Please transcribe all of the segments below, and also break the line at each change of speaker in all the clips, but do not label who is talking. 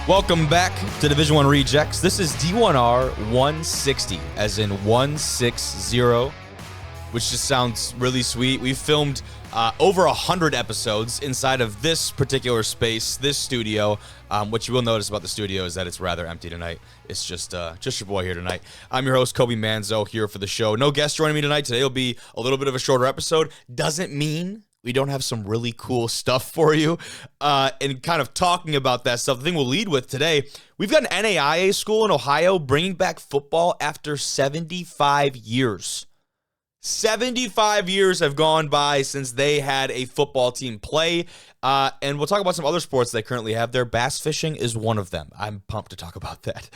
Welcome back to Division I Rejects. This is D1R 160, as in 160, which just sounds really sweet. We've filmed over 100 episodes inside of this particular space, this studio. What you will notice about the studio is that it's rather empty tonight. It's just your boy here tonight. I'm your host, Kobe Manzo, here for the show. No guest joining me tonight. Today will be a little bit of a shorter episode. Doesn't mean we don't have some really cool stuff for you. And kind of talking about that stuff, the thing we'll lead with today, we've got an NAIA school in Ohio bringing back football after 75 years. 75 years have gone by since they had a football team play. And we'll talk about some other sports they currently have there. Bass fishing is one of them. I'm pumped to talk about that.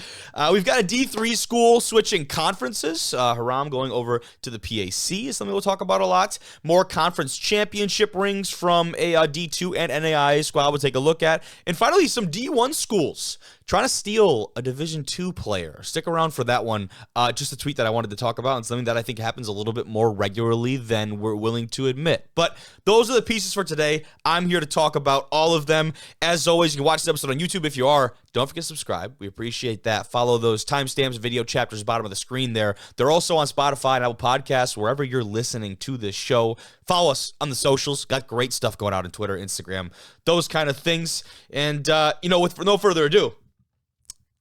We've got a D3 school switching conferences. Haram going over to the PAC is something we'll talk about a lot. More conference championship rings from a D2 and NAIA squad we'll take a look at. And finally, some D1 schools trying to steal a Division II player. Stick around for that one. Just a tweet that I wanted to talk about and something that I think happens a little bit more regularly than we're willing to admit. But those are the pieces for today. I'm here to talk about all of them. As always, you can watch this episode on YouTube if you are. Don't forget to subscribe. We appreciate that. Follow those timestamps, video chapters, bottom of the screen there. They're also on Spotify and Apple Podcasts, wherever you're listening to this show. Follow us on the socials. Got great stuff going out on Twitter, Instagram, those kind of things. And, with no further ado,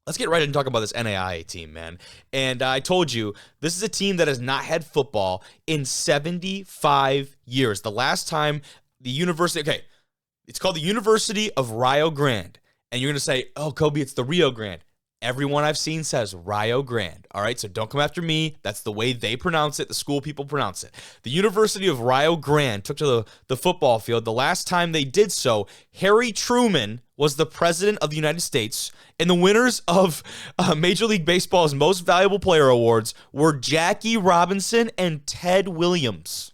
let's get right into talking about this NAIA team, man. And I told you, this is a team that has not had football in 75 years. The last time the university, it's called the University of Rio Grande. And you're going to say, oh, Kobe, it's the Rio Grande. Everyone I've seen says Rio Grande. All right, so don't come after me. That's the way they pronounce it. The school people pronounce it. The University of Rio Grande took to the football field. The last time they did so, Harry Truman was the president of the United States, and the winners of Major League Baseball's Most Valuable Player Awards were Jackie Robinson and Ted Williams.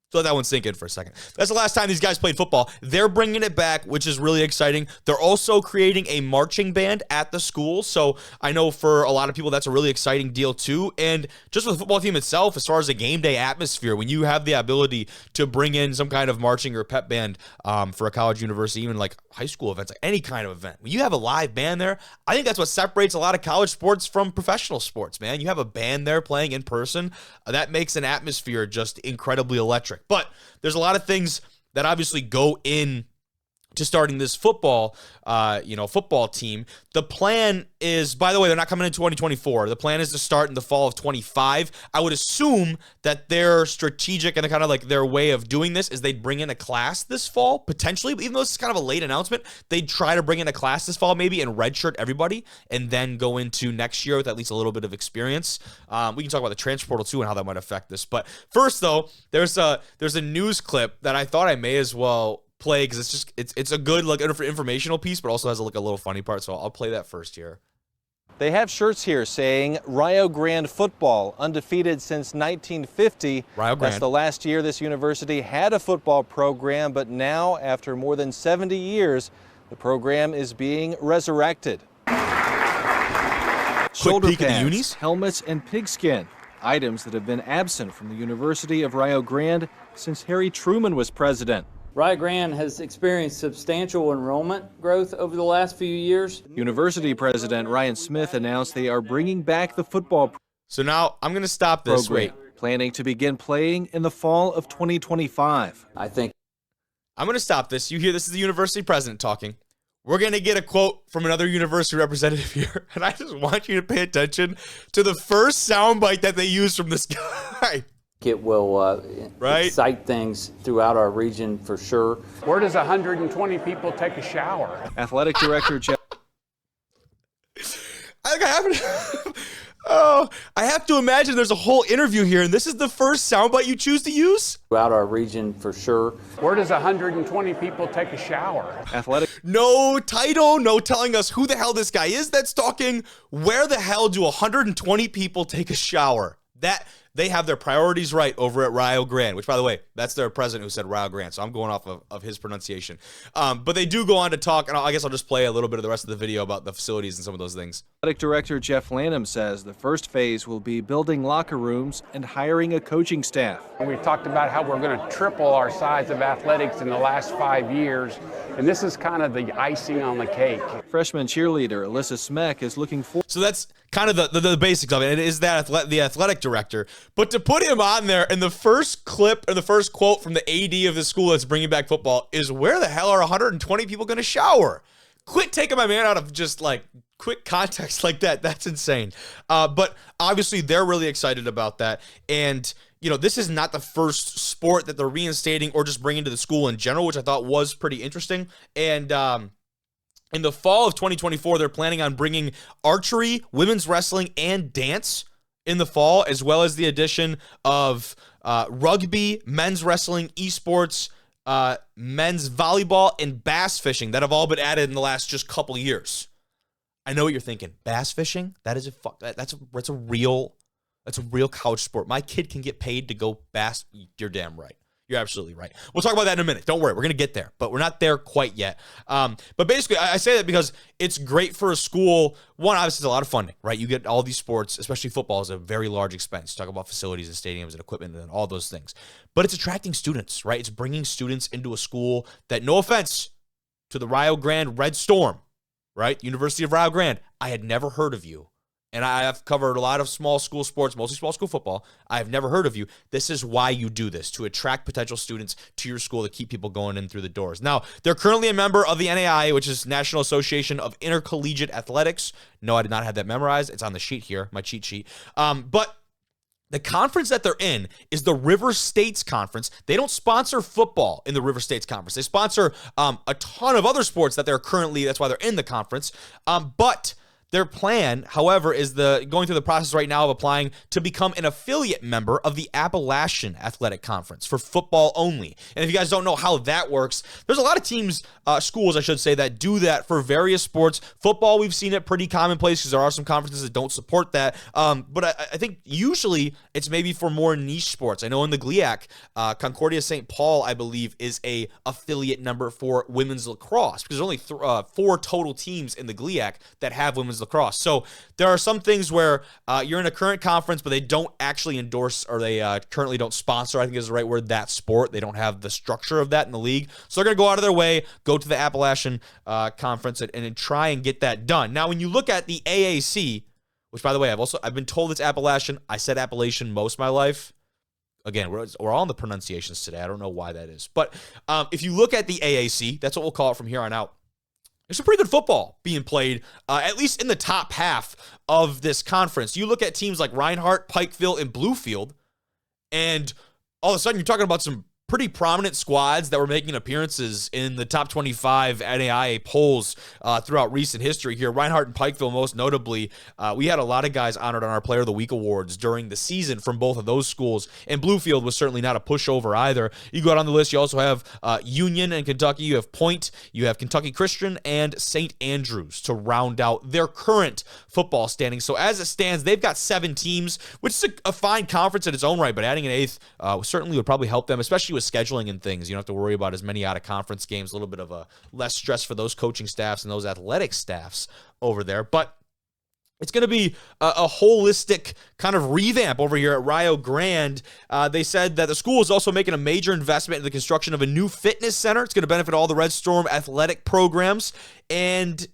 So let that one sink in for a second. That's the last time these guys played football. They're bringing it back, which is really exciting. They're also creating a marching band at the school. So I know for a lot of people, that's a really exciting deal too. And just for the football team itself, as far as a game day atmosphere, when you have the ability to bring in some kind of marching or pep band for a college, university, even like high school events, like any kind of event, when you have a live band there, I think that's what separates a lot of college sports from professional sports, man. You have a band there playing in person. That makes an atmosphere just incredibly electric. But there's a lot of things that obviously go in to starting this football team. The plan is, by the way, they're not coming in 2024. The plan is to start in the fall of 25. I would assume that their strategic and kind of like their way of doing this is they'd bring in a class this fall, potentially. Even though it's kind of a late announcement, they'd try to bring in a class this fall maybe and redshirt everybody and then go into next year with at least a little bit of experience. We can talk about the transfer portal too and how that might affect this. But first, though, there's a news clip that I thought I may as well play because it's a good like informational piece, but also has a little funny part. So I'll play that first here.
They have shirts here saying Rio Grande football, undefeated since 1950.
Rio Grande.
That's the last year this university had a football program, but now, after more than 70 years, the program is being resurrected. Shoulder
peek at the
pads,
unis?
helmets, and pigskin, items that have been absent from the University of Rio Grande since Harry Truman was president.
Rio Grande has experienced substantial enrollment growth over the last few years.
University President Ryan Smith announced they are bringing back the football
So now I'm going to stop this.
program, planning to begin playing in the fall of 2025.
I think
I'm going to stop this. You hear this is the university president talking. We're going to get a quote from another university representative here, and I just want you to pay attention to the first soundbite that they use from this guy.
it will
Right.
excite things throughout our region for sure.
Where does 120 people take a shower?
Athletic Director Jeff
I have to imagine there's a whole interview here, and this is the first soundbite you choose to use?
Throughout our region for sure.
Where does 120 people take a shower?
Athletic
No title, no telling us who the hell this guy is that's talking. Where the hell do 120 people take a shower? That they have their priorities right over at Rio Grande, which, by the way, that's their president who said Rio Grande, so I'm going off of his pronunciation. But they do go on to talk, and I guess I'll just play a little bit of the rest of the video about the facilities and some of those things.
Athletic Director Jeff Lanham says the first phase will be building locker rooms and hiring a coaching staff.
We've talked about how we're going to triple our size of athletics in the last 5 years, and this is kind of the icing on the cake.
Freshman cheerleader Alyssa Smeck is looking for.
So that's kind of the basics of it. It is that the athletic director. But to put him on there, and the first clip or the first quote from the AD of the school that's bringing back football is, "Where the hell are 120 people going to shower?" Quit taking my man out of just like quick context like that. That's insane. But obviously they're really excited about that. And, you know, this is not the first sport that they're reinstating or just bringing to the school in general, which I thought was pretty interesting. And in the fall of 2024, they're planning on bringing archery, women's wrestling, and dance in the fall, as well as the addition of rugby, men's wrestling, esports, men's volleyball, and bass fishing that have all been added in the last just couple years. I know what you're thinking. Bass fishing? That's a real college sport. My kid can get paid to go bass. You're damn right. You're absolutely right. We'll talk about that in a minute. Don't worry. We're going to get there, but we're not there quite yet. But basically, I say that because it's great for a school. One, obviously, it's a lot of funding, right? You get all these sports, especially football, is a very large expense. Talk about facilities and stadiums and equipment and all those things. But it's attracting students, right? It's bringing students into a school that, no offense to the Rio Grande Red Storm, right? University of Rio Grande. I had never heard of you. And I have covered a lot of small school sports, mostly small school football. I have never heard of you. This is why you do this, to attract potential students to your school, to keep people going in through the doors. Now, they're currently a member of the NAIA, which is National Association of Intercollegiate Athletics. No, I did not have that memorized. It's on the sheet here, my cheat sheet. But the conference that they're in is the River States Conference. They don't sponsor football in the River States Conference. They sponsor a ton of other sports that they're currently, that's why they're in the conference. But their plan, however, is going through the process right now of applying to become an affiliate member of the Appalachian Athletic Conference for football only. And if you guys don't know how that works, there's a lot of teams, schools, I should say, that do that for various sports. Football, we've seen it pretty commonplace because there are some conferences that don't support that. But I think usually it's maybe for more niche sports. I know in the GLIAC, Concordia St. Paul, I believe, is a affiliate number for women's lacrosse because there's only 4 total teams in the GLIAC that have women's lacrosse. So there are some things where you're in a current conference, but they don't actually endorse, or they currently don't sponsor, I think is the right word, that sport. They don't have the structure of that in the league. So they're going to go out of their way, go to the Appalachian Conference and try and get that done. Now, when you look at the AAC, which, by the way, I've been told it's Appalachian. I said Appalachian most of my life. Again, we're all on the pronunciations today. I don't know why that is. But if you look at the AAC, that's what we'll call it from here on out. There's some pretty good football being played, at least in the top half of this conference. You look at teams like Reinhardt, Pikeville, and Bluefield, and all of a sudden you're talking about some pretty prominent squads that were making appearances in the top 25 NAIA polls throughout recent history here. Reinhardt and Pikeville, most notably, we had a lot of guys honored on our Player of the Week awards during the season from both of those schools, and Bluefield was certainly not a pushover either. You go out on the list, you also have Union and Kentucky, you have Point, you have Kentucky Christian, and St. Andrews to round out their current football standing. So as it stands, they've got 7 teams, which is a fine conference in its own right, but adding an 8th certainly would probably help them, especially with scheduling and things. You don't have to worry about as many out-of-conference games, a little bit of a less stress for those coaching staffs and those athletic staffs over there. But it's going to be a holistic kind of revamp over here at Rio Grande. They said that the school is also making a major investment in the construction of a new fitness center. It's going to benefit all the Red Storm athletic programs. And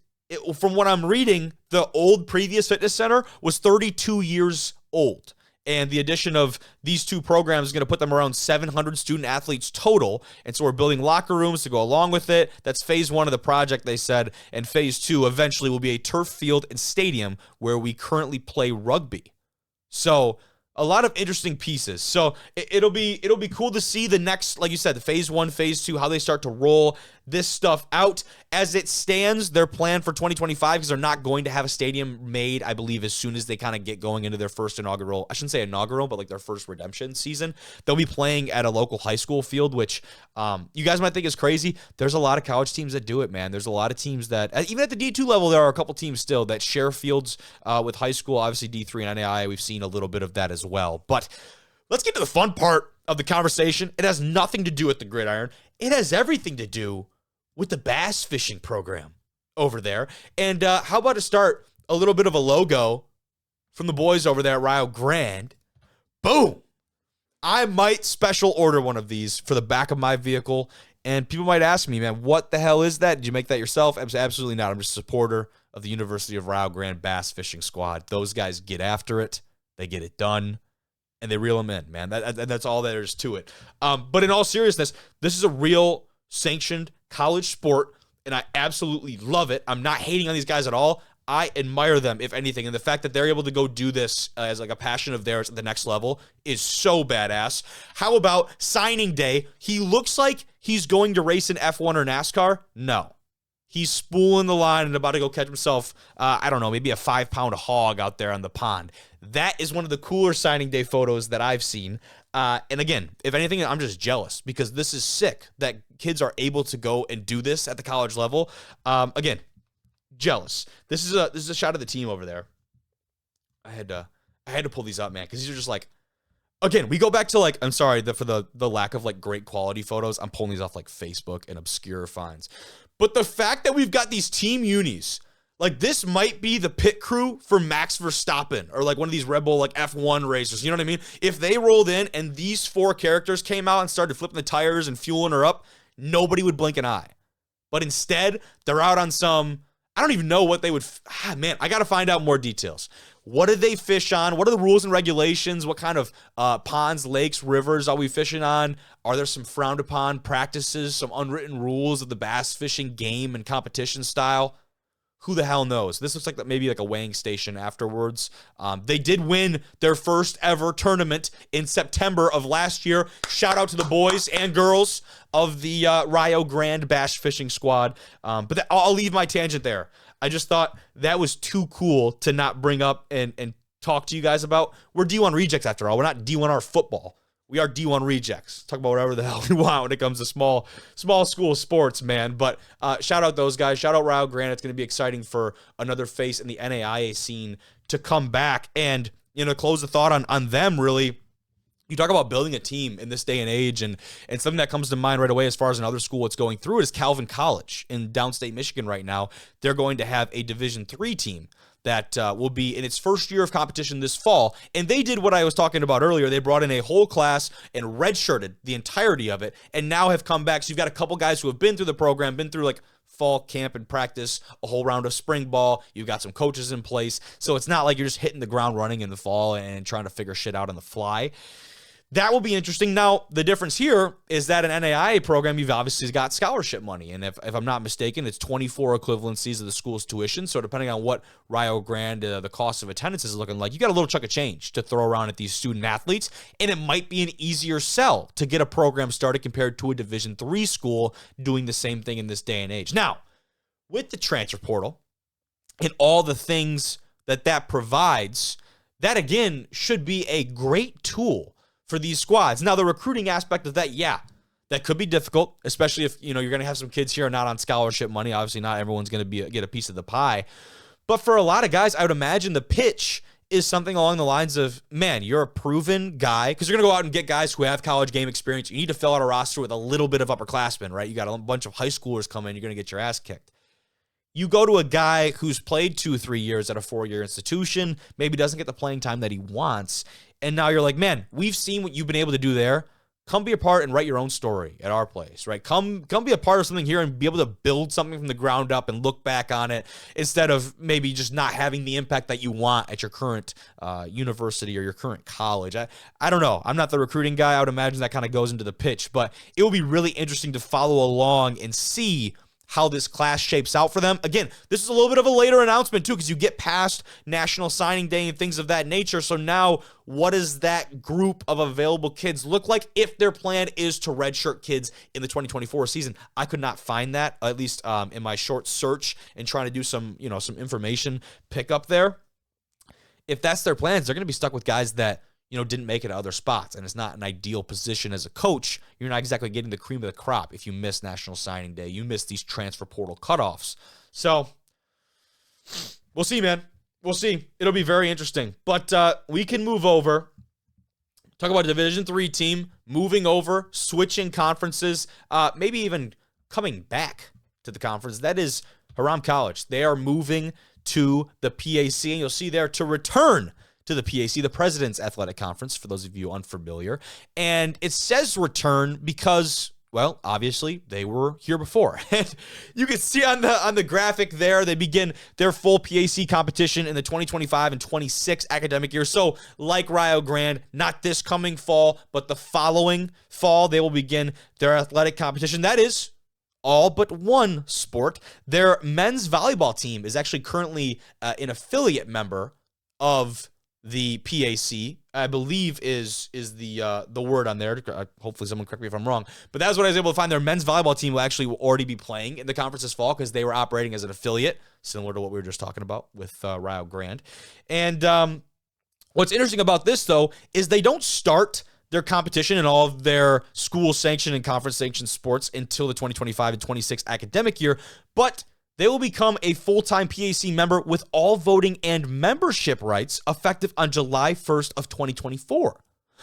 from what I'm reading, the old previous fitness center was 32 years old. And the addition of these 2 programs is going to put them around 700 student athletes total. And so we're building locker rooms to go along with it. That's phase 1 of the project, they said. And phase 2 eventually will be a turf field and stadium where we currently play rugby. So a lot of interesting pieces. So it'll be cool to see the next, like you said, the phase 1, phase 2, how they start to roll this stuff out. As it stands, their plan for 2025, because they're not going to have a stadium made, I believe, as soon as they kind of get going into their first inaugural, I shouldn't say inaugural, but like their first redemption season. They'll be playing at a local high school field, which you guys might think is crazy. There's a lot of college teams that do it, man. There's a lot of teams that, even at the D2 level, there are a couple teams still that share fields with high school. Obviously, D3 and NAIA, we've seen a little bit of that as well. But let's get to the fun part of the conversation. It has nothing to do with the gridiron. It has everything to do with the bass fishing program over there. And how about to start a little bit of a logo from the boys over there at Rio Grande. Boom. I might special order one of these for the back of my vehicle. And people might ask me, man, what the hell is that? Did you make that yourself? Absolutely not. I'm just a supporter of the University of Rio Grande Bass Fishing Squad. Those guys get after it. They get it done. And they reel them in, man. That's all there is to it. But in all seriousness, this is a real sanctioned college sport, and I absolutely love it. I'm not hating on these guys at all. I admire them, if anything, and the fact that they're able to go do this as like a passion of theirs at the next level is so badass. How about signing day? He looks like he's going to race in F1 or NASCAR. No. He's spooling the line and about to go catch himself, I don't know, maybe a 5-pound hog out there on the pond. That is one of the cooler signing day photos that I've seen. And again, if anything, I'm just jealous because this is sick that kids are able to go and do this at the college level. Again, jealous. This is a shot of the team over there. I had to pull these up, man, because these are just like, again, we go back to like, I'm sorry for the lack of like great quality photos. I'm pulling these off like Facebook and obscure finds. But the fact that we've got these team unis, like this might be the pit crew for Max Verstappen or like one of these Red Bull like F1 racers. You know what I mean? If they rolled in and these 4 characters came out and started flipping the tires and fueling her up, nobody would blink an eye. But instead, they're out on some, I don't even know what they would, man, I got to find out more details. What did they fish on? What are the rules and regulations? What kind of ponds, lakes, rivers are we fishing on? Are there some frowned upon practices, some unwritten rules of the bass fishing game and competition style? Who the hell knows? This looks like maybe like a weighing station afterwards. They did win their first ever tournament in September of last year. Shout out to the boys and girls of the Rio Grande Bass Fishing Squad. But I'll leave my tangent there. I just thought that was too cool to not bring up and talk to you guys about. We're D1 rejects after all. We're not D1R football. We are D1 rejects. Talk about whatever the hell we want when it comes to small school sports, man. But shout out those guys. Shout out Rio Grande. It's going to be exciting for another face in the NAIA scene to come back. And, you know, close the thought on them, really. You talk about building a team in this day and age, and something that comes to mind right away as far as another school that's going through it is Calvin College in downstate Michigan right now. They're going to have a Division III team that will be in its first year of competition this fall. And they did what I was talking about earlier. They brought in a whole class and redshirted the entirety of it, and now have come back. So you've got a couple guys who have been through the program, been through like fall camp and practice, a whole round of spring ball. You've got some coaches in place. So it's not like you're just hitting the ground running in the fall and trying to figure shit out on the fly. That will be interesting. Now, the difference here is that an NAIA program, you've obviously got scholarship money. And if I'm not mistaken, it's 24 equivalencies of the school's tuition. So depending on what Rio Grande, the cost of attendance is looking like, you got a little chunk of change to throw around at these student athletes. And it might be an easier sell to get a program started compared to a Division III school doing the same thing in this day and age. Now, with the transfer portal and all the things that provides, that again should be a great tool for these squads. Now, the recruiting aspect of that, yeah, that could be difficult, especially if, you know, you're going to have some kids here not on scholarship money. Obviously, not everyone's going to get a piece of the pie. But for a lot of guys, I would imagine the pitch is something along the lines of, man, you're a proven guy, because you're going to go out and get guys who have college game experience. You need to fill out a roster with a little bit of upperclassmen, right? You got a bunch of high schoolers come in, you're going to get your ass kicked. You go to a guy who's played 2-3 years at a 4-year institution, maybe doesn't get the playing time that he wants, and now you're like, man, we've seen what you've been able to do there. Come be a part and write your own story at our place, right? Come be a part of something here and be able to build something from the ground up and look back on it instead of maybe just not having the impact that you want at your current university or your current college. I don't know. I'm not the recruiting guy. I would imagine that kind of goes into the pitch, but it will be really interesting to follow along and see how this class shapes out for them. Again, this is a little bit of a later announcement too, because you get past National Signing Day and things of that nature. So now, what does that group of available kids look like if their plan is to redshirt kids in the 2024 season? I could not find that, at least in my short search and trying to do some information pickup there. If that's their plans, they're going to be stuck with guys that didn't make it to other spots, and it's not an ideal position as a coach. You're not exactly getting the cream of the crop if you miss National Signing Day. You miss these transfer portal cutoffs. So we'll see, man. We'll see. It'll be very interesting. But we can move over. Talk about a Division III team moving over, switching conferences, maybe even coming back to the conference. That is Hiram College. They are moving to the PAC. And you'll see there to return to the PAC, the President's Athletic Conference, for those of you unfamiliar. And it says return because, well, obviously they were here before. And you can see on the graphic there, they begin their full PAC competition in the 2025 and 26 academic year. So like Rio Grande, not this coming fall, but the following fall, they will begin their athletic competition. That is all but one sport. Their men's volleyball team is actually currently an affiliate member of the PAC, I believe is the word on there. Hopefully someone correct me if I'm wrong. But that's what I was able to find. Their men's volleyball team will actually already be playing in the conference this fall because they were operating as an affiliate, similar to what we were just talking about with Rio Grande. And what's interesting about this, though, is they don't start their competition and all of their school-sanctioned and conference-sanctioned sports until the 2025 and 26 academic year, but they will become a full-time PAC member with all voting and membership rights effective on July 1st of 2024.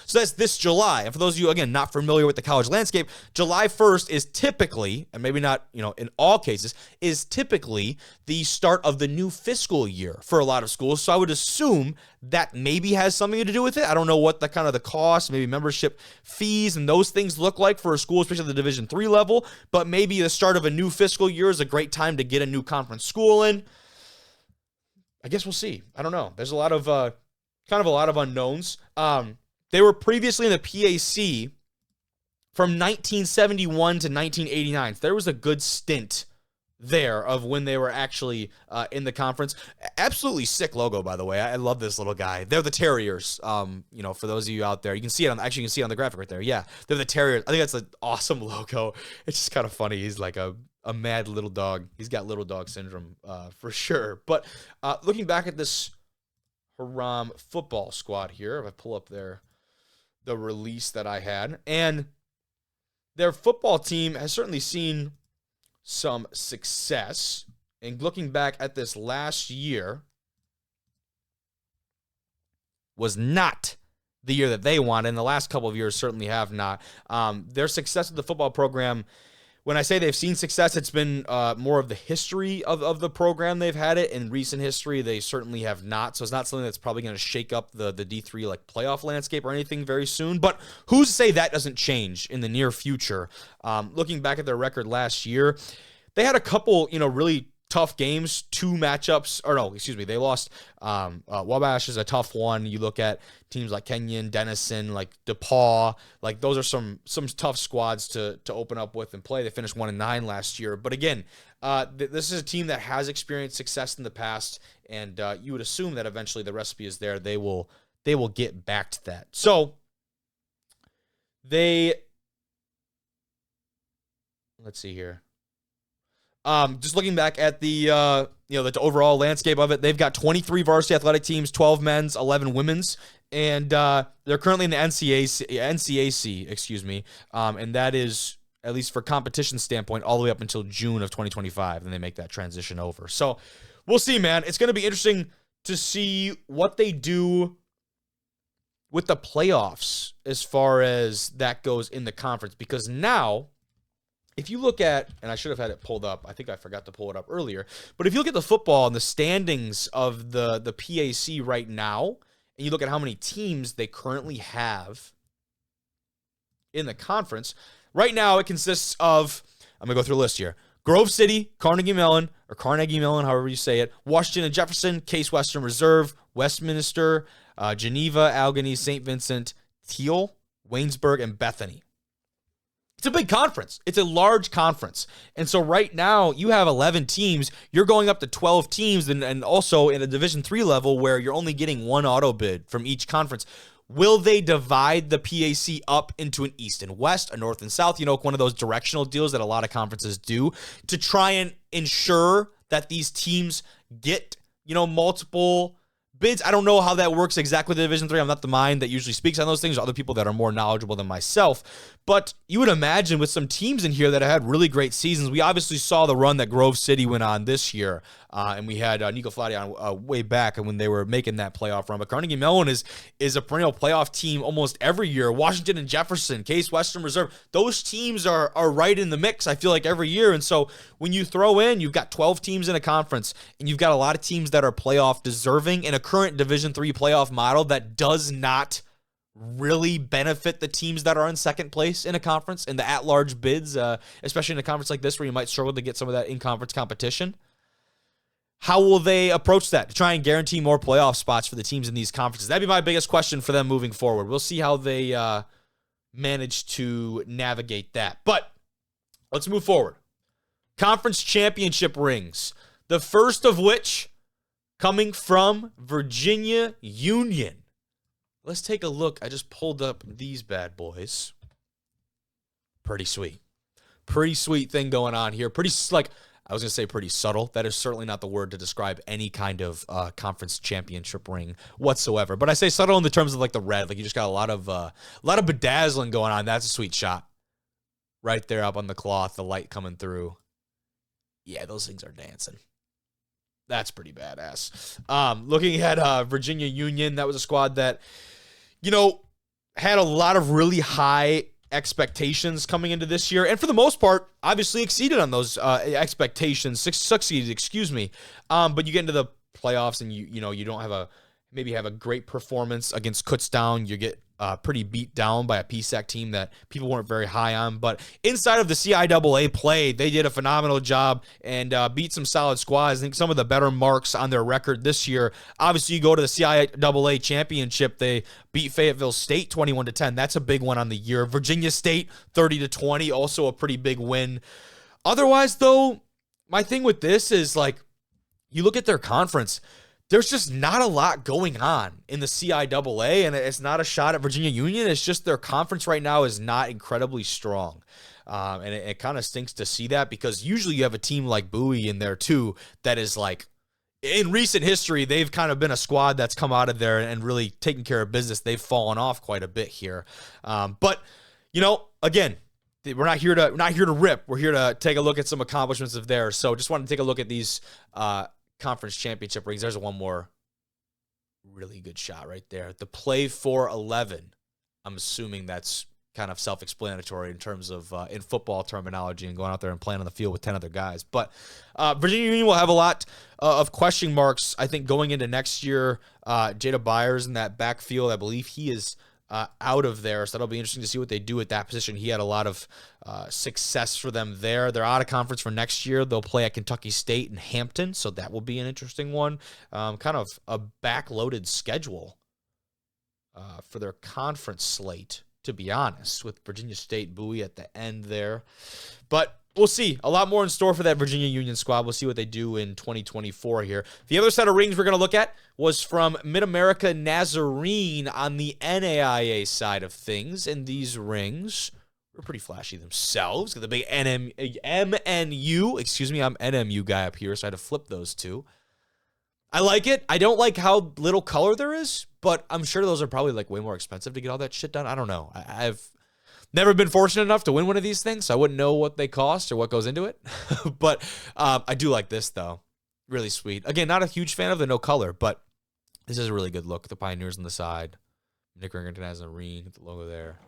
So that's this July. And for those of you, again, not familiar with the college landscape, July 1st is typically, and maybe not, in all cases, is typically the start of the new fiscal year for a lot of schools. So I would assume that maybe has something to do with it. I don't know what the cost, maybe membership fees and those things look like for a school, especially at the Division III level. But maybe the start of a new fiscal year is a great time to get a new conference school in. I guess we'll see. I don't know. There's a lot of a lot of unknowns. They were previously in the PAC from 1971 to 1989. So there was a good stint there of when they were actually in the conference. Absolutely sick logo, by the way. I love this little guy. They're the Terriers. For those of you out there, you can see it on the graphic right there. Yeah, they're the Terriers. I think that's an awesome logo. It's just kind of funny. He's like a mad little dog. He's got little dog syndrome for sure. But looking back at this Haram football squad here, if I pull up the release that I had, and their football team has certainly seen some success. And looking back at this last year was not the year that they wanted, and the last couple of years certainly have not. Their success with the football program, when I say they've seen success, it's been more of the history of the program they've had it. In recent history, they certainly have not. So it's not something that's probably going to shake up the D3 playoff landscape or anything very soon. But who's to say that doesn't change in the near future? Looking back at their record last year, they had a couple, really tough games, two matchups, they lost. Wabash is a tough one. You look at teams like Kenyon, Denison, DePaul, those are some tough squads to open up with and play. They finished 1-9 last year. But again, this is a team that has experienced success in the past, and you would assume that eventually the recipe is there. They will get back to that. So let's see here. Just looking back at the overall landscape of it, they've got 23 varsity athletic teams, 12 men's, 11 women's, and they're currently in the NCAC, and that is, at least for competition standpoint, all the way up until June of 2025, and they make that transition over. So we'll see, man. It's going to be interesting to see what they do with the playoffs as far as that goes in the conference, because now, if you look at, and I should have had it pulled up, I think I forgot to pull it up earlier, but if you look at the football and the standings of the PAC right now, and you look at how many teams they currently have in the conference, right now it consists of, I'm going to go through a list here, Grove City, Carnegie Mellon, however you say it, Washington and Jefferson, Case Western Reserve, Westminster, Geneva, Allegheny, St. Vincent, Thiel, Waynesburg, and Bethany. It's a big conference. It's a large conference. And so right now you have 11 teams. You're going up to 12 teams and also in a Division III level where you're only getting one auto bid from each conference. Will they divide the PAC up into an East and West, a North and South? One of those directional deals that a lot of conferences do to try and ensure that these teams get, multiple bids. I don't know how that works exactly with Division 3. I'm not the mind that usually speaks on those things. Other people that are more knowledgeable than myself. But you would imagine with some teams in here that have had really great seasons. We obviously saw the run that Grove City went on this year. And we had Nico Flati on way back when they were making that playoff run. But Carnegie Mellon is a perennial playoff team almost every year. Washington and Jefferson, Case Western Reserve, those teams are right in the mix, I feel like, every year. And so when you throw in, you've got 12 teams in a conference, and you've got a lot of teams that are playoff deserving in a current Division III playoff model that does not really benefit the teams that are in second place in a conference in the at-large bids, especially in a conference like this where you might struggle to get some of that in-conference competition. How will they approach that to try and guarantee more playoff spots for the teams in these conferences? That'd be my biggest question for them moving forward. We'll see how they manage to navigate that. But let's move forward. Conference championship rings. The first of which coming from Virginia Union. Let's take a look. I just pulled up these bad boys. Pretty sweet. Pretty sweet thing going on here. Pretty, I was going to say pretty subtle. That is certainly not the word to describe any kind of conference championship ring whatsoever. But I say subtle in the terms of like the red. Like you just got a lot of bedazzling going on. That's a sweet shot. Right there up on the cloth, the light coming through. Yeah, those things are dancing. That's pretty badass. Looking at Virginia Union, that was a squad that, had a lot of really high expectations coming into this year, and for the most part, obviously exceeded on those expectations. Succeeded, excuse me. But you get into the playoffs, and you don't have a great performance against Kutztown. You get pretty beat down by a PSAC team that people weren't very high on. But inside of the CIAA play, they did a phenomenal job and beat some solid squads. I think some of the better marks on their record this year. Obviously, you go to the CIAA championship. They beat Fayetteville State 21-10. That's a big one on the year. Virginia State 30-20, also a pretty big win. Otherwise, though, my thing with this is you look at their conference. There's just not a lot going on in the CIAA, and it's not a shot at Virginia Union. It's just their conference right now is not incredibly strong. And it kind of stinks to see that because usually you have a team like Bowie in there too that is in recent history, they've kind of been a squad that's come out of there and really taken care of business. They've fallen off quite a bit here. But, again, we're not here to rip. We're here to take a look at some accomplishments of theirs. So just wanted to take a look at these conference championship rings. There's one more really good shot right there. The play for 11. I'm assuming that's kind of self-explanatory in terms of in football terminology and going out there and playing on the field with 10 other guys. But Virginia Union will have a lot of question marks, I think, going into next year. Jada Byers in that backfield, I believe he is out of there, so that'll be interesting to see what they do at that position. He had a lot of success for them there. They're out of conference for next year. They'll play at Kentucky State and Hampton, so that will be an interesting one. Kind of a backloaded schedule for their conference slate, to be honest, with Virginia State, Bowie at the end there. But we'll see. A lot more in store for that Virginia Union squad. We'll see what they do in 2024 here. The other set of rings we're going to look at was from Mid-America Nazarene on the NAIA side of things. And these rings were pretty flashy themselves. Got the big MNU. Excuse me, I'm NMU guy up here, so I had to flip those two. I like it. I don't like how little color there is, but I'm sure those are probably way more expensive to get all that shit done. I don't know. I've never been fortunate enough to win one of these things, so I wouldn't know what they cost or what goes into it. But I do like this, though. Really sweet. Again, not a huge fan of the no color, but this is a really good look. The Pioneers on the side. Nick Ringerton has a ring, the logo there.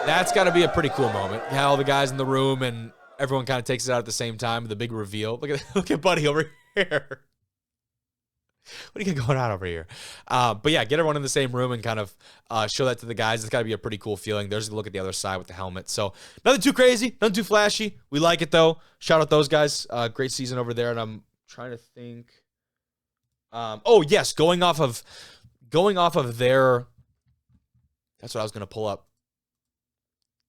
That's got to be a pretty cool moment. You have all the guys in the room, and everyone kind of takes it out at the same time. The big reveal. Look at Buddy over here. What do you got going on over here? But yeah, get everyone in the same room and kind of show that to the guys. It's got to be a pretty cool feeling. There's a look at the other side with the helmet. So nothing too crazy, nothing too flashy. We like it though. Shout out those guys. Great season over there. And I'm trying to think. Oh yes, going off of their. That's what I was going to pull up.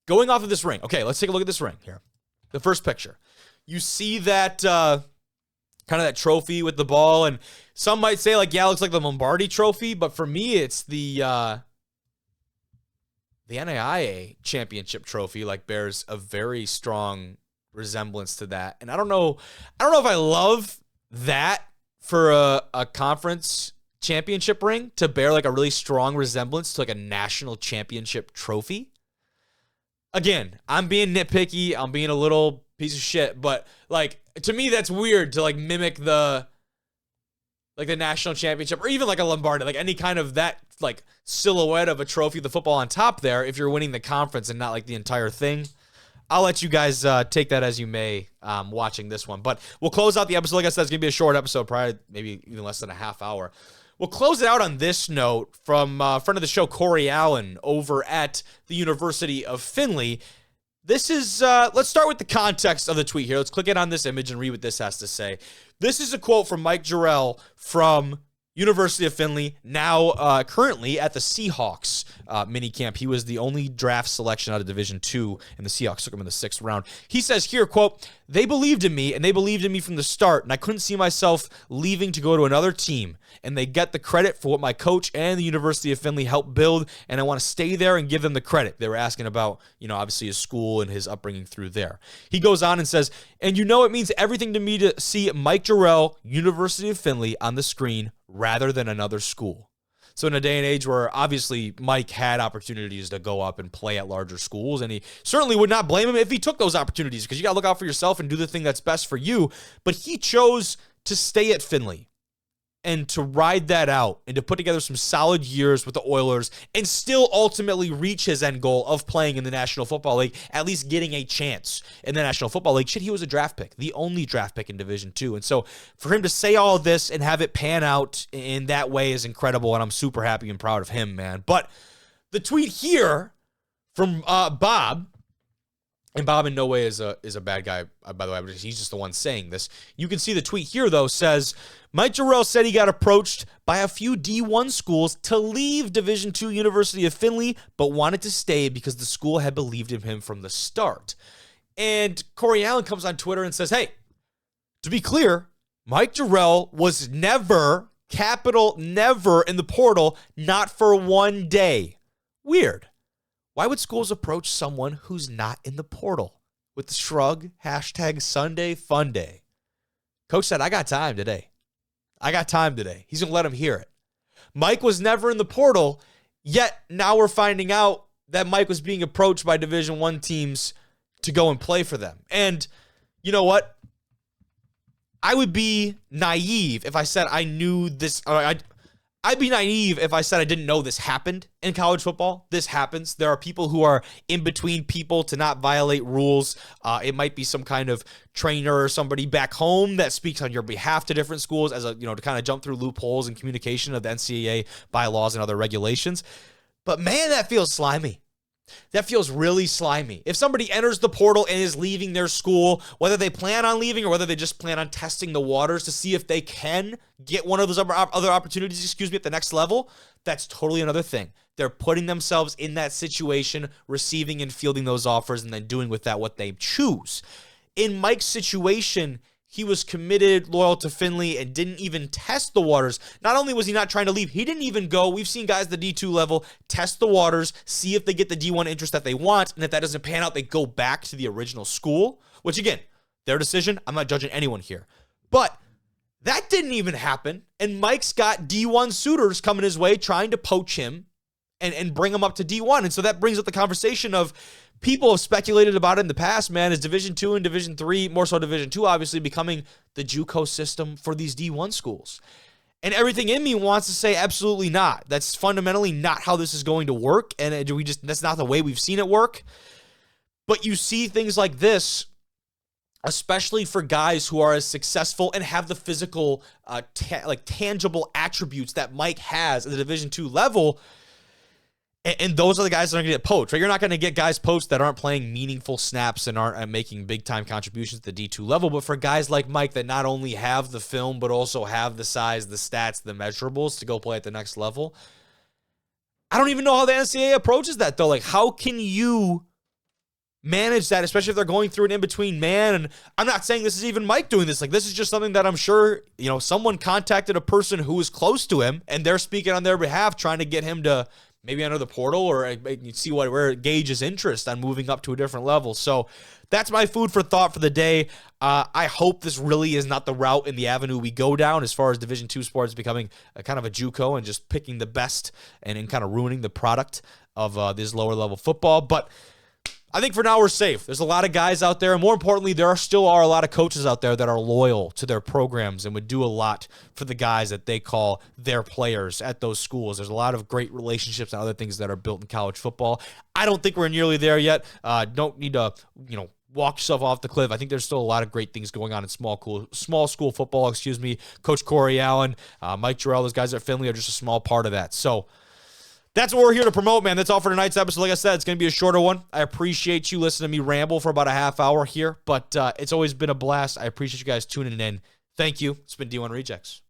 Going off of this ring. Okay, let's take a look at this ring here. The first picture. You see that kind of that trophy with the ball, and some might say, yeah, it looks like the Lombardi trophy, but for me, it's the the NAIA championship trophy like bears a very strong resemblance to that. And I don't know if I love that for a conference championship ring to bear like a really strong resemblance to like a national championship trophy. Again, I'm being nitpicky. I'm being a little piece of shit, but like to me, that's weird to like mimic the national championship or even like a Lombardi, like any kind of that like silhouette of a trophy, the football on top there, if you're winning the conference and not like the entire thing. I'll let you guys take that as you may watching this one. But we'll close out the episode. Like I said, it's going to be a short episode, probably maybe even less than a half hour. We'll close it out on this note from friend of the show, Corey Allen, over at the University of Findlay. This is, let's start with the context of the tweet here. Let's click in on this image and read what this has to say. This is a quote from Mike Jarrell from University of Findlay, now currently at the Seahawks minicamp. He was the only draft selection out of Division II, and the Seahawks took him in the 6th round. He says here, quote, "They believed in me, and they believed in me from the start, and I couldn't see myself leaving to go to another team. And they get the credit for what my coach and the University of Findlay helped build, and I want to stay there and give them the credit." They were asking about, obviously his school and his upbringing through there. He goes on and says, "And it means everything to me to see Mike Jarrell, University of Findlay, on the screen rather than another school." So in a day and age where obviously Mike had opportunities to go up and play at larger schools, and he certainly would not blame him if he took those opportunities, because you got to look out for yourself and do the thing that's best for you. But he chose to stay at Findlay and to ride that out and to put together some solid years with the Oilers and still ultimately reach his end goal of playing in the National Football League, at least getting a chance in the National Football League. Shit, he was a draft pick, the only draft pick in Division II. And so for him to say all of this and have it pan out in that way is incredible, and I'm super happy and proud of him, man. But the tweet here from Bob, and Bob in no way is a bad guy, by the way. He's just the one saying this. You can see the tweet here, though, says, "Mike Jarrell said he got approached by a few D1 schools to leave Division II University of Findlay, but wanted to stay because the school had believed in him from the start." And Corey Allen comes on Twitter and says, "Hey, to be clear, Mike Jarrell was never, capital never, in the portal, not for one day." Weird. Why would schools approach someone who's not in the portal? With the shrug, #Sunday Fun Day. Coach said, I got time today. He's going to let him hear it. Mike was never in the portal, yet now we're finding out that Mike was being approached by Division I teams to go and play for them. And you know what? I would be naive if I said I knew this. I'd be naive if I said I didn't know this happened in college football. This happens. There are people who are in between people to not violate rules. It might be some kind of trainer or somebody back home that speaks on your behalf to different schools as to kind of jump through loopholes and communication of the NCAA bylaws and other regulations. But man, that feels slimy. That feels really slimy. If somebody enters the portal and is leaving their school, whether they plan on leaving or whether they just plan on testing the waters to see if they can get one of those other opportunities, at the next level, that's totally another thing. They're putting themselves in that situation, receiving and fielding those offers, and then doing with that what they choose. In Mike's situation, he was committed, loyal to Findlay, and didn't even test the waters. Not only was he not trying to leave, he didn't even go. We've seen guys at the D2 level test the waters, see if they get the D1 interest that they want, and if that doesn't pan out, they go back to the original school, which again, their decision. I'm not judging anyone here. But that didn't even happen, and Mike's got D1 suitors coming his way trying to poach him and bring him up to D1. And so that brings up the conversation of people have speculated about it in the past, man, is Division II and Division III, more so Division II, obviously, becoming the JUCO system for these D1 schools. And everything in me wants to say absolutely not. That's fundamentally not how this is going to work, and that's not the way we've seen it work. But you see things like this, especially for guys who are as successful and have the physical, tangible attributes that Mike has at the Division II level. And those are the guys that are going to get poached, right? You're not going to get guys poached that aren't playing meaningful snaps and aren't making big-time contributions at the D2 level. But for guys like Mike that not only have the film, but also have the size, the stats, the measurables to go play at the next level, I don't even know how the NCAA approaches that, though. Like, how can you manage that, especially if they're going through an in-between man? And I'm not saying this is even Mike doing this. Like, this is just something that I'm sure, someone contacted a person who is close to him, and they're speaking on their behalf, trying to get him to maybe enter the portal or see where it gauges interest on moving up to a different level. So that's my food for thought for the day. I hope this really is not the route and the avenue we go down as far as Division II sports becoming a kind of a JUCO and just picking the best and kind of ruining the product of this lower level football. But I think for now we're safe. There's a lot of guys out there, and more importantly, there still are a lot of coaches out there that are loyal to their programs and would do a lot for the guys that they call their players at those schools. There's a lot of great relationships and other things that are built in college football. I don't think we're nearly there yet. Don't need to, walk yourself off the cliff. I think there's still a lot of great things going on in small school football. Coach Corey Allen, Mike Jarrell, those guys at Finley are just a small part of that. So that's what we're here to promote, man. That's all for tonight's episode. Like I said, it's going to be a shorter one. I appreciate you listening to me ramble for about a half hour here, but it's always been a blast. I appreciate you guys tuning in. Thank you. It's been D1 Rejects.